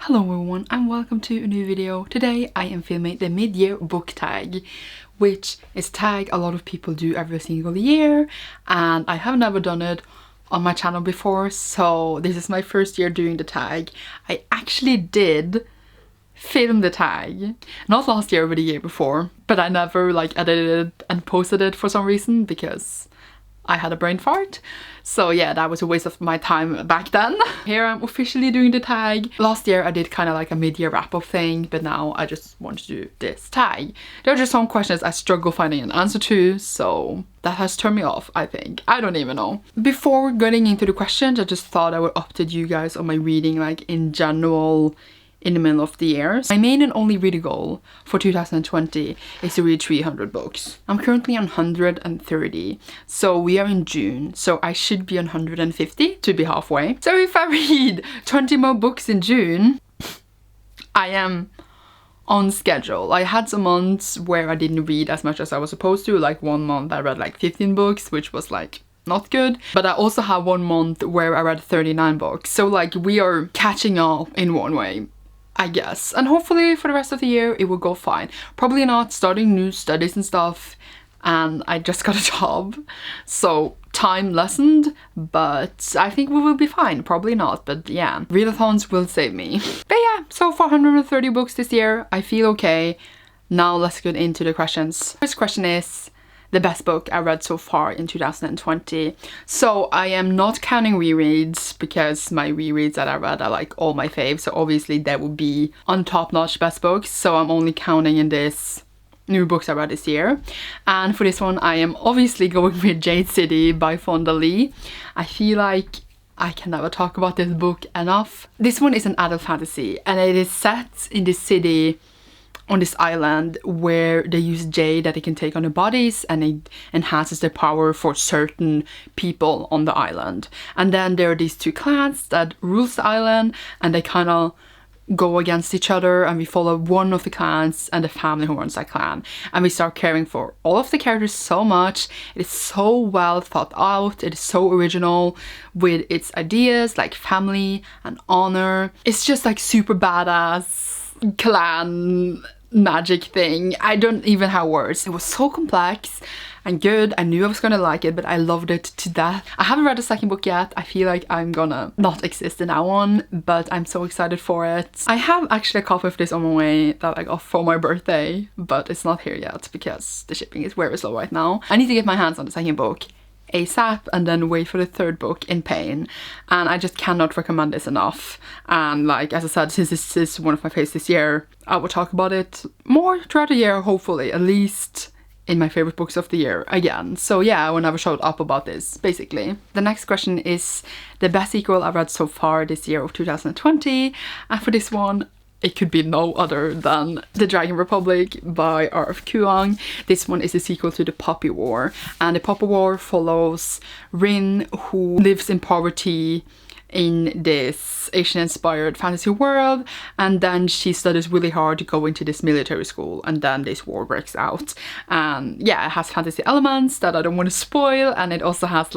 Hello everyone and welcome to a new video. Today I am filming the mid-year book tag, which is a tag a lot of people do every single year, and I have never done it on my channel before, so this is my first year doing the tag. I actually did film the tag, not last year but the year before, but I never edited it and posted it for some reason because I had a brain fart. So yeah, that was a waste of my time back then. Here I'm officially doing the tag. Last year I did kind of like a mid-year wrap-up thing, but now I just want to do this tag. There are just some questions I struggle finding an answer to, so that has turned me off, I think. I don't even know. Before getting into the questions, I just thought I would update you guys on my reading, in general, in the middle of the year. My main and only reading goal for 2020 is to read 300 books. I'm currently on 130, so we are in June, so I should be on 150 to be halfway. So if I read 20 more books in June, I am on schedule. I had some months where I didn't read as much as I was supposed to, like one month I read 15 books, which was not good, but I also have one month where I read 39 books, so we are catching up in one way, I guess. And hopefully for the rest of the year it will go fine. Probably not, starting new studies and stuff, and I just got a job, so time lessened, but I think we will be fine. Probably not, but yeah, readathons will save me. But yeah, so 430 books this year, I feel okay. Now let's get into the questions. First question is the best book I read so far in 2020. So I am not counting rereads because my rereads that I read are all my faves, so obviously they would be on top-notch best books, so I'm only counting in this new books I read this year. And for this one I am obviously going with Jade City by Fonda. I feel like I can never talk about this book enough. This one is an adult fantasy and it is set in this city on this island where they use jade that they can take on their bodies, and it enhances their power for certain people on the island. And then there are these two clans that rules the island, and they kind of go against each other, and we follow one of the clans and the family who runs that clan, and we start caring for all of the characters so much. It is so well thought out, it is so original with its ideas like family and honor. It's just super badass clan magic thing. I don't even have words. It was so complex and good. I knew I was gonna like it, but I loved it to death. I haven't read the second book yet. I feel like I'm gonna not exist in that one, but I'm so excited for it. I have actually a copy of this on my way that I got for my birthday, but it's not here yet because the shipping is very slow right now. I need to get my hands on the second book ASAP and then wait for the third book in pain, and I just cannot recommend this enough. And as I said, since this is one of my faves this year, I will talk about it more throughout the year, hopefully, at least in my favorite books of the year again. So yeah, I will never shut up about this, basically. The next question is the best sequel I've read so far this year of 2020, and for this one it could be no other than The Dragon Republic by R.F. Kuang. This one is a sequel to The Poppy War, and The Poppy War follows Rin, who lives in poverty in this Asian-inspired fantasy world, and then she studies really hard to go into this military school, and then this war breaks out. And yeah, it has fantasy elements that I don't want to spoil, and it also has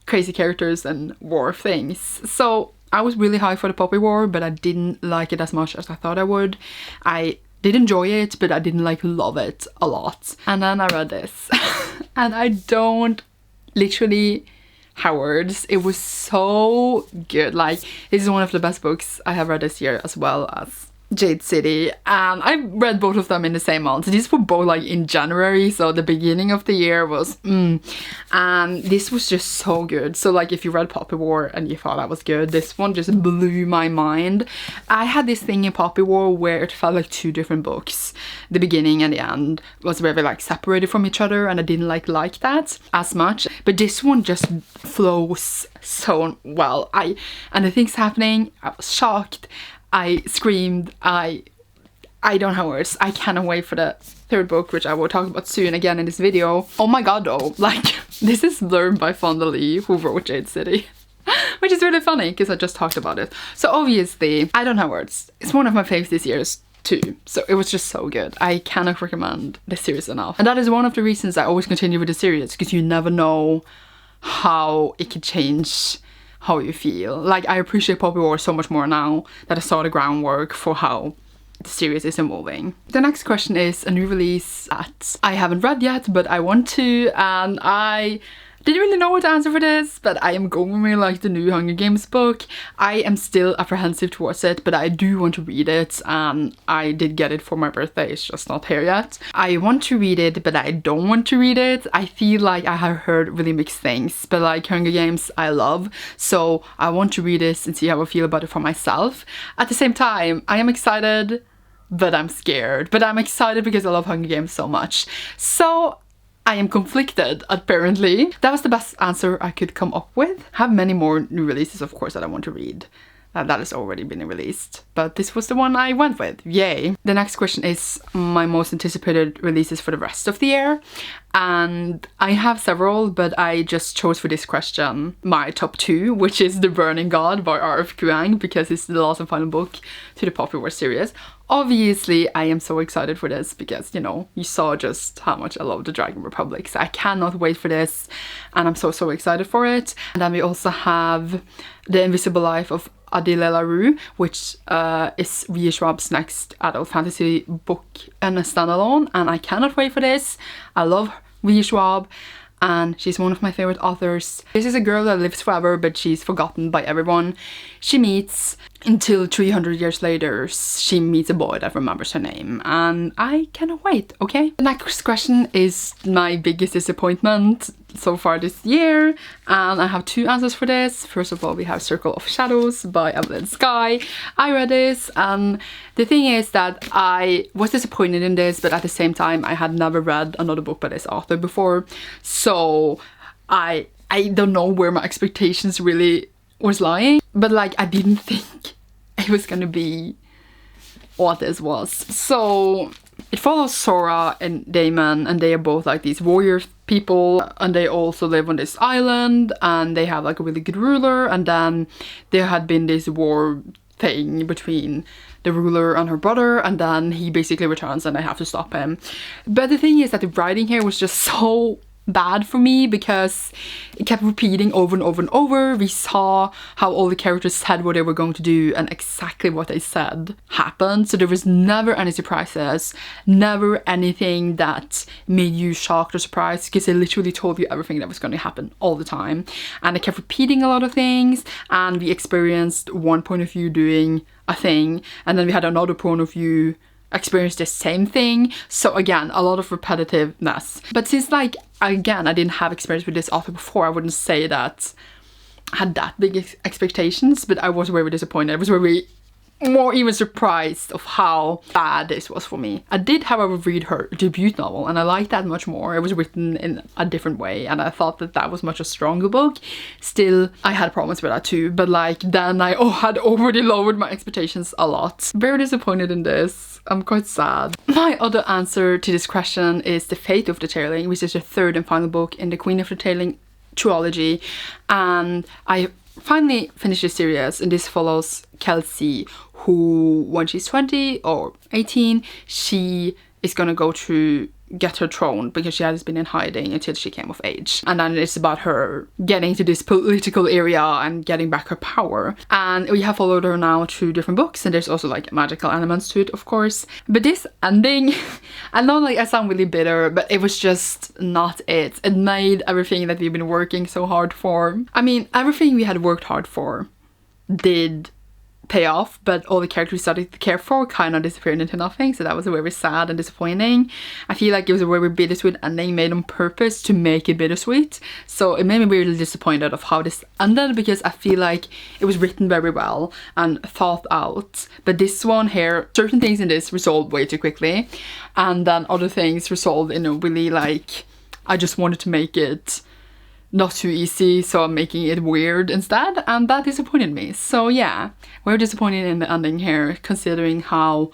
crazy characters and war things. So I was really high for The Poppy War, but I didn't like it as much as I thought I would. I did enjoy it, but I didn't love it a lot. And then I read this and I don't literally have words. It was so good. This is one of the best books I have read this year, as well as Jade City, and I read both of them in the same month. These were both in January, so the beginning of the year was and this was just so good. So if you read Poppy War and you thought that was good, this one just blew my mind. I had this thing in Poppy War where it felt like two different books. The beginning and the end was very separated from each other, and I didn't like that as much, but this one just flows so well. And the things happening, I was shocked, I screamed, I don't have words. I cannot wait for the third book, which I will talk about soon again in this video. Oh my god though, this is blurb by Fonda, who wrote Jade City. Which is really funny because I just talked about it. So obviously, I don't have words. It's one of my faves this year too, so it was just so good. I cannot recommend the series enough. And that is one of the reasons I always continue with the series, because you never know how it could change how you feel. Like, I appreciate Poppy War so much more now that I saw the groundwork for how the series is evolving. The next question is a new release that I haven't read yet, but I want to, and I didn't really know what to answer for this, but I am going with like the new Hunger Games book. I am still apprehensive towards it, but I do want to read it, and I did get it for my birthday. It's just not here yet. I want to read it, but I don't want to read it. I feel like I have heard really mixed things, but like Hunger Games I love, so I want to read this and see how I feel about it for myself. At the same time, I am excited, but I'm scared. But I'm excited because I love Hunger Games so much. So I am conflicted, apparently. That was the best answer I could come up with. I have many more new releases, of course, that I want to read. That has already been released. But this was the one I went with. Yay. The next question is my most anticipated releases for the rest of the year. And I have several, but I just chose for this question my top 2, which is The Burning God by R.F. Kuang, because it's the last and final book to the Poppy War series. Obviously, I am so excited for this because, you know, you saw just how much I love the Dragon Republic. So I cannot wait for this, and I'm so excited for it. And then we also have The Invisible Life of Addie Larue, which is V. Schwab's next adult fantasy book and a standalone, and I cannot wait for this. I love V. Schwab, and she's one of my favorite authors. This is a girl that lives forever, but she's forgotten by everyone she meets, until 300 years later she meets a boy that remembers her name, and I cannot wait, okay? The next question is my biggest disappointment so far this year, and I have 2 answers for this. First of all, we have Circle of Shadows by Evelyn and Skye. I read this, and the thing is that I was disappointed in this, but at the same time I had never read another book by this author before, so I don't know where my expectations really was lying, but like I didn't think it was gonna be what this was. So it follows Sora and Damon, and they are both like these warrior people, and they also live on this island, and they have like a really good ruler, and then there had been this war thing between the ruler and her brother, and then he basically returns and they have to stop him. But the thing is that the writing here was just so bad for me because it kept repeating over and over and over. We saw how all the characters said what they were going to do, and exactly what they said happened. So there was never any surprises, never anything that made you shocked or surprised, because they literally told you everything that was going to happen all the time. And they kept repeating a lot of things, and we experienced one point of view doing a thing, and then we had another point of view experience the same thing. So again, a lot of repetitiveness. But since like, again, I didn't have experience with this author before, I wouldn't say that I had that big expectations, but I was very disappointed. I was very more even surprised of how bad this was for me. I did, however, read her debut novel, and I liked that much more. It was written in a different way, and I thought that that was much a stronger book. Still, I had problems with that too, but like then I had already lowered my expectations a lot. Very disappointed in this. I'm quite sad. My other answer to this question is The Fate of the Tearling, which is the 3rd and final book in the Queen of the Tearling trilogy, and I finally finished the series, and this follows Kelsey, who when she's 20 or 18, she is gonna go to get her throne because she has been in hiding until she came of age. And then it's about her getting to this political area and getting back her power. And we have followed her now through different books, and there's also like magical elements to it, of course. But this ending, I know like I sound really bitter, but it was just not it. It made everything that we've been working so hard for. I mean, everything we had worked hard for did pay off, but all the characters we started to care for kind of disappeared into nothing, so that was very sad and disappointing. I feel like it was a very bittersweet ending made on purpose to make it bittersweet, so it made me really disappointed of how this ended, because I feel like it was written very well and thought out, but this one here, certain things in this resolved way too quickly, and then other things resolved in a really like, I just wanted to make it not too easy, so I'm making it weird instead, and that disappointed me. So yeah, we're disappointed in the ending here, considering how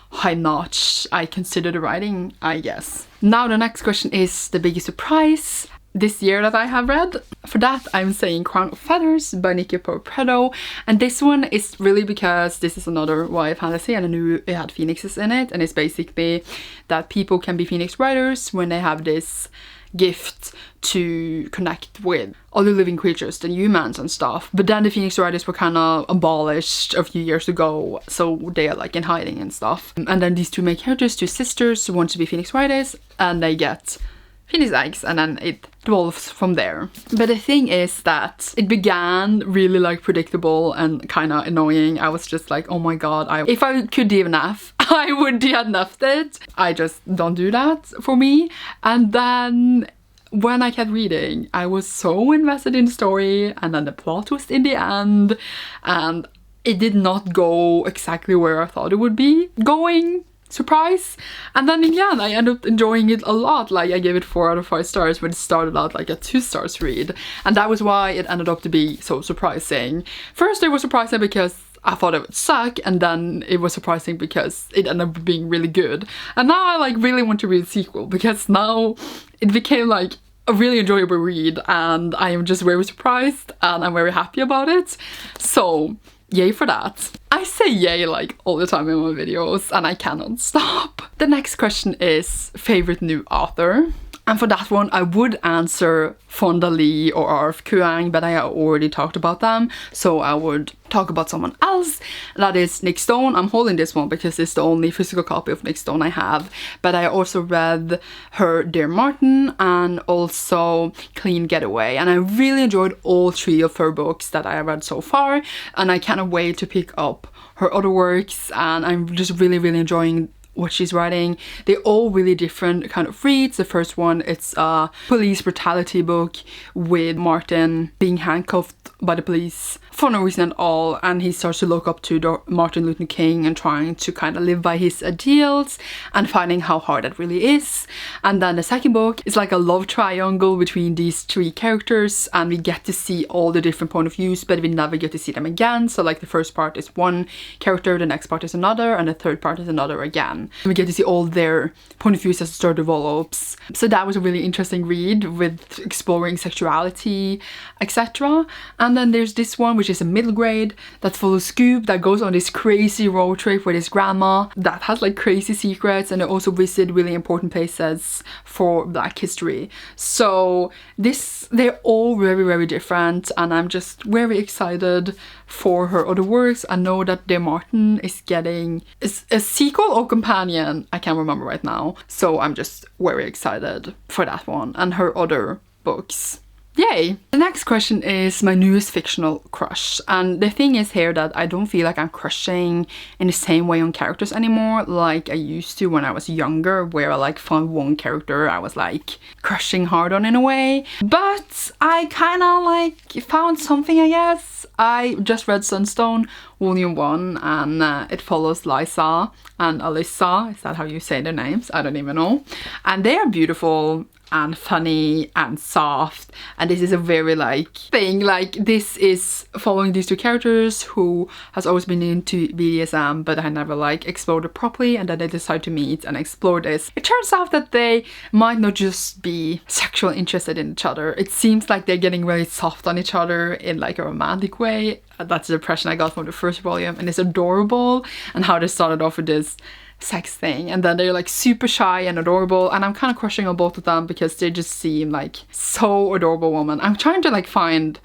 high notch I consider the writing, I guess. Now the next question is the biggest surprise this year that I have read. For that, I'm saying Crown of Feathers by Nicki Preto, and this one is really because this is another YA fantasy, and I knew it had phoenixes in it, and it's basically that people can be phoenix writers when they have this gift to connect with other living creatures than humans and stuff. But then the Phoenix Riders were kind of abolished a few years ago, so they are like in hiding and stuff. And then these two main characters, two sisters who want to be Phoenix Riders, and they get Phoenix eggs, and then it develops from there. But the thing is that it began really like predictable and kind of annoying. I was just like, oh my god, if I could DNF, I would DNF it. I just don't do that for me. And then when I kept reading, I was so invested in the story, and then the plot twist in the end, and it did not go exactly where I thought it would be going. Surprise. And then in the end I ended up enjoying it a lot. Like, I gave it 4 out of 5 stars when it started out like a 2 stars read, and that was why it ended up to be so surprising. First it was surprising because I thought it would suck, and then it was surprising because it ended up being really good. And now I like really want to read the sequel, because now it became like a really enjoyable read, and I am just very surprised and I'm very happy about it. So yay for that. I say yay like all the time in my videos, and I cannot stop. The next question is favorite new author. And for that one, I would answer Fonda Lee or R.F. Kuang, but I already talked about them, so I would talk about someone else. That is Nic Stone. I'm holding this one because it's the only physical copy of Nic Stone I have, but I also read her Dear Martin and also Clean Getaway, and I really enjoyed all 3 of her books that I read so far, and I cannot wait to pick up her other works, and I'm just really enjoying what she's writing. They're all really different kind of reads. The first one, it's a police brutality book with Martin being handcuffed by the police for no reason at all, and he starts to look up to Martin Luther King and trying to kind of live by his ideals and finding how hard that really is. And then the second book is like a love triangle between these 3 characters, and we get to see all the different point of views, but we never get to see them again. So like the first part is one character, the next part is another, and the third part is another again. And we get to see all their point of views as the story develops. So that was a really interesting read with exploring sexuality, etc. And then there's this one, which is a middle grade, that follows Scoop, that goes on this crazy road trip with his grandma that has like crazy secrets, and they also visit really important places for Black history. So they're all very different, and I'm just very excited for her other works. I know that Dear Martin is getting a sequel or companion, I can't remember right now, so I'm just very excited for that one and her other books. Yay! The next question is my newest fictional crush, and the thing is here that I don't feel like I'm crushing in the same way on characters anymore like I used to when I was younger, where I like found one character I was like crushing hard on in a way. But I kind of like found something, I guess. I just read Sunstone Volume 1, and it follows Liza and Alyssa. Is that how you say their names? I don't even know. And they are beautiful and funny and soft, and this is a very like thing, like this is following these 2 characters who has always been into BDSM, but I never like explored it properly, and then they decide to meet and explore this. It turns out that they might not just be sexually interested in each other. It seems like they're getting very soft on each other in like a romantic way. That's the impression I got from the first volume, and it's adorable, and how they started off with this sex thing, and then they're like super shy and adorable, and I'm kind of crushing on both of them because they just seem like so adorable women. I'm trying to like find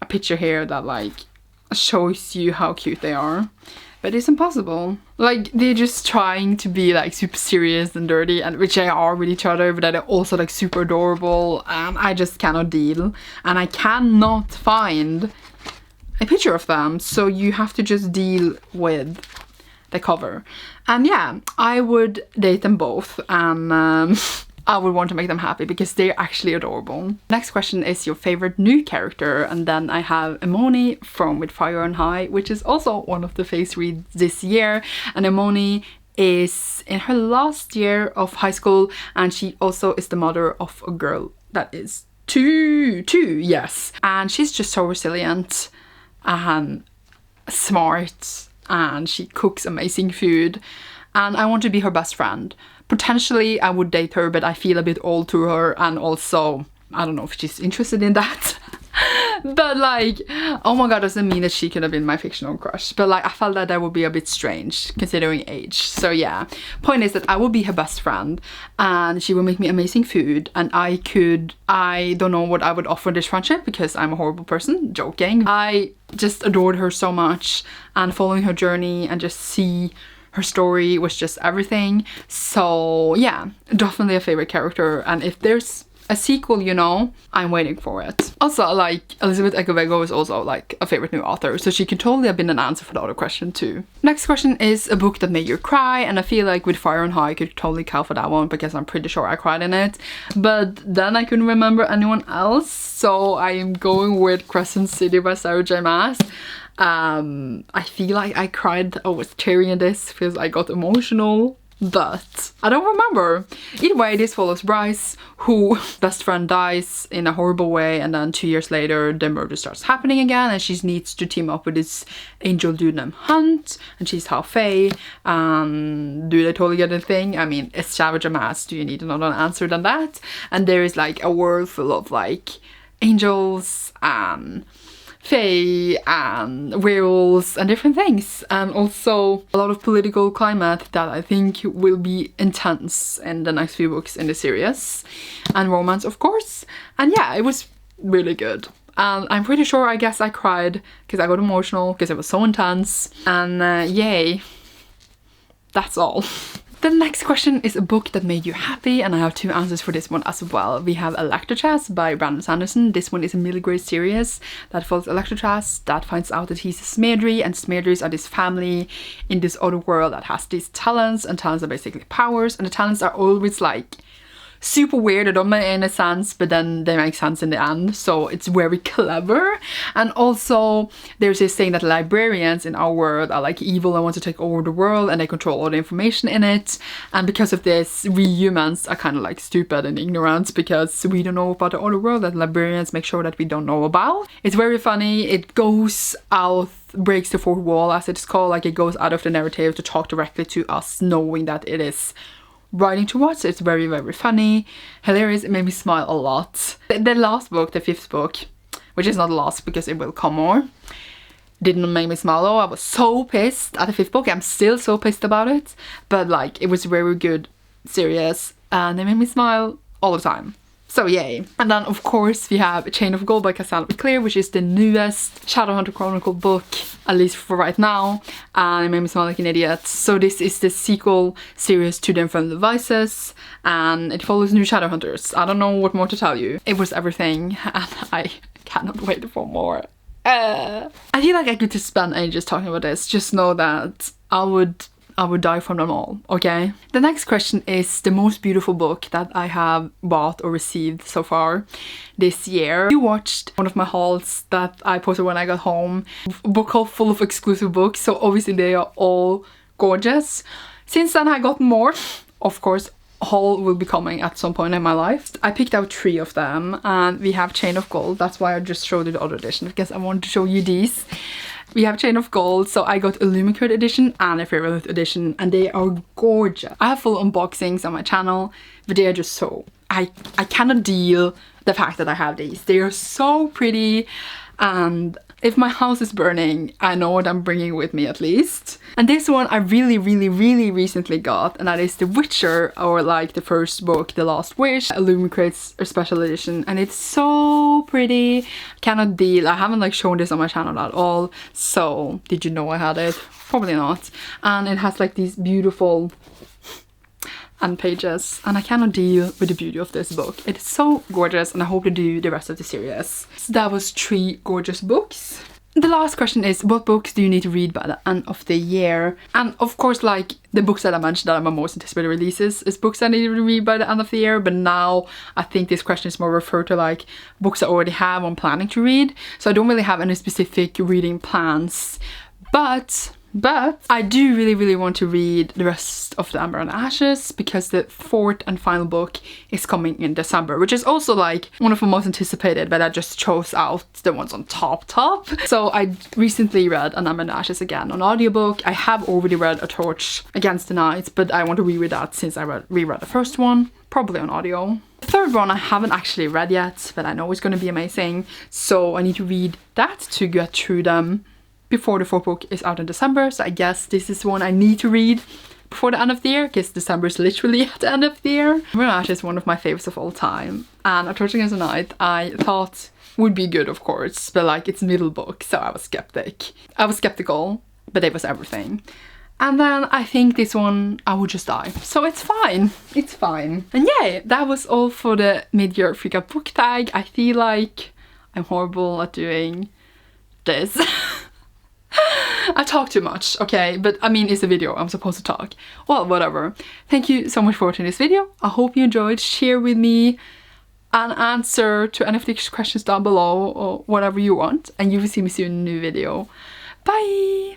a picture here that like shows you how cute they are, but it's impossible. Like, they're just trying to be like super serious and dirty, and which they are with each other, but they're also like super adorable, and I just cannot deal, and I cannot find a picture of them, so you have to just deal with the cover. And yeah, I would date them both, and I would want to make them happy because they're actually adorable. Next question is your favorite new character, and then I have Emoni from With Fire on High, which is also one of the face reads this year. And Emoni is in her last year of high school, and she also is the mother of a girl that is two, yes. And she's just so resilient and smart, and she cooks amazing food, and I want to be her best friend. Potentially I would date her, but I feel a bit old to her, and also I don't know if she's interested in that. But like, oh my god, doesn't mean that she could have been my fictional crush, but like I felt that that would be a bit strange considering age. So yeah, point is that I would be her best friend and she would make me amazing food, and I don't know what I would offer this friendship because I'm a horrible person, joking. I just adored her so much, and following her journey and just see her story was just everything. So yeah, definitely a favorite character, and if there's a sequel, you know, I'm waiting for it. Also, like, Elizabeth Ecovego is also like a favorite new author, so she could totally have been an answer for the other question too. Next question is a book that made you cry, and I feel like with Fire and High I could totally count for that one because I'm pretty sure I cried in it, but then I couldn't remember anyone else, so I am going with Crescent City by Sarah J Maas. I feel like I cried, I was tearing in this because I got emotional, but I don't remember. Either way, this follows Bryce, who best friend dies in a horrible way, and then 2 years later the murder starts happening again, and she needs to team up with this angel dude named Hunt, and she's half fae. Do they totally get a thing? I mean, it's Savage a Mass, do you need another answer than that? And there is like a world full of like angels and fae and werewolves and different things, and also a lot of political climate that I think will be intense in the next few books in the series, and romance of course. And yeah, it was really good, and I'm pretty sure, I guess I cried because I got emotional because it was so intense, and yay, that's all. The next question is a book that made you happy, and I have 2 answers for this one as well. We have Alcatraz by Brandon Sanderson. This one is a middle grade series that follows Alcatraz that finds out that he's a Smedry, and Smedrys are this family in this other world that has these talents, and talents are basically powers, and the talents are always like super weird. They don't make any sense, but then they make sense in the end, so it's very clever. And also there's this saying that librarians in our world are like evil and want to take over the world, and they control all the information in it, and because of this we humans are kind of like stupid and ignorant because we don't know about the other world that librarians make sure that we don't know about. It's very funny. It goes out, breaks the fourth wall as it's called, like it goes out of the narrative to talk directly to us, knowing that it is writing to us. It's very, very funny, hilarious. It made me smile a lot. The last book, the 5th book, which is not the last because it will come more, didn't make me smile though. I was so pissed at the 5th book. I'm still so pissed about it, but like it was very good series and it made me smile all the time. So yay. And then of course we have Chain of Gold by Cassandra and Clare, which is the newest Shadowhunter Chronicle book, at least for right now, and it made me smile like an idiot. So this is the sequel series to the Infernal Devices, and it follows new Shadowhunters. I don't know what more to tell you. It was everything, and I cannot wait for more. I feel like I could just spend ages talking about this. Just know that I would die from them all, okay? The next question is the most beautiful book that I have bought or received so far this year. You watched one of my hauls that I posted when I got home, a book haul full of exclusive books, so obviously they are all gorgeous. Since then I got more, of course. Haul will be coming at some point in my life. I picked out 3 of them, and we have Chain of Gold. That's why I just showed you the other edition, because I wanted to show you these. We have Chain of Gold, so I got a Lumicrate edition and a Favorite edition, and they are gorgeous. I have full unboxings on my channel, but they are just so... I cannot deal the fact that I have these. They are so pretty, and if my house is burning, I know what I'm bringing with me at least. And this one I really recently got, and that is The Witcher, or like the first book, The Last Wish, a Lumicrate's special edition, and it's so pretty. Cannot deal. I haven't like shown this on my channel at all, so did you know I had it? Probably not. And it has like these beautiful and pages, and I cannot deal with the beauty of this book. It's so gorgeous, and I hope to do the rest of the series. So that was 3 gorgeous books. The last question is, what books do you need to read by the end of the year? And of course, like the books that I mentioned that are my most anticipated releases is books I need to read by the end of the year, but now I think this question is more referred to like books I already have or I'm planning to read. So I don't really have any specific reading plans, but But I do really want to read the rest of the Amber and Ashes because the 4th and final book is coming in December, which is also like one of the most anticipated, but I just chose out the ones on top. So I recently read An Amber and Ashes again on audiobook. I have already read A Torch Against the Night, but I want to reread that since I reread the first one, probably on audio. The third one I haven't actually read yet, but I know it's going to be amazing, so I need to read that to get through them before the 4th book is out in December. So I guess this is one I need to read before the end of the year, because December is literally at the end of the year. Amber and Ashes is one of my favorites of all time, and A Torch Against the Night I thought would be good, of course, but like it's middle book, so I was skeptical, but it was everything. And then I think this one I would just die, so it's fine. And yeah, that was all for the mid-year Freakout book tag. I feel like I'm horrible at doing this. I talk too much, okay, but I mean, it's a video, I'm supposed to talk. Well, whatever. Thank you so much for watching this video. I hope you enjoyed. Share with me an answer to any of the questions down below or whatever you want, and you will see me soon in a new video. Bye!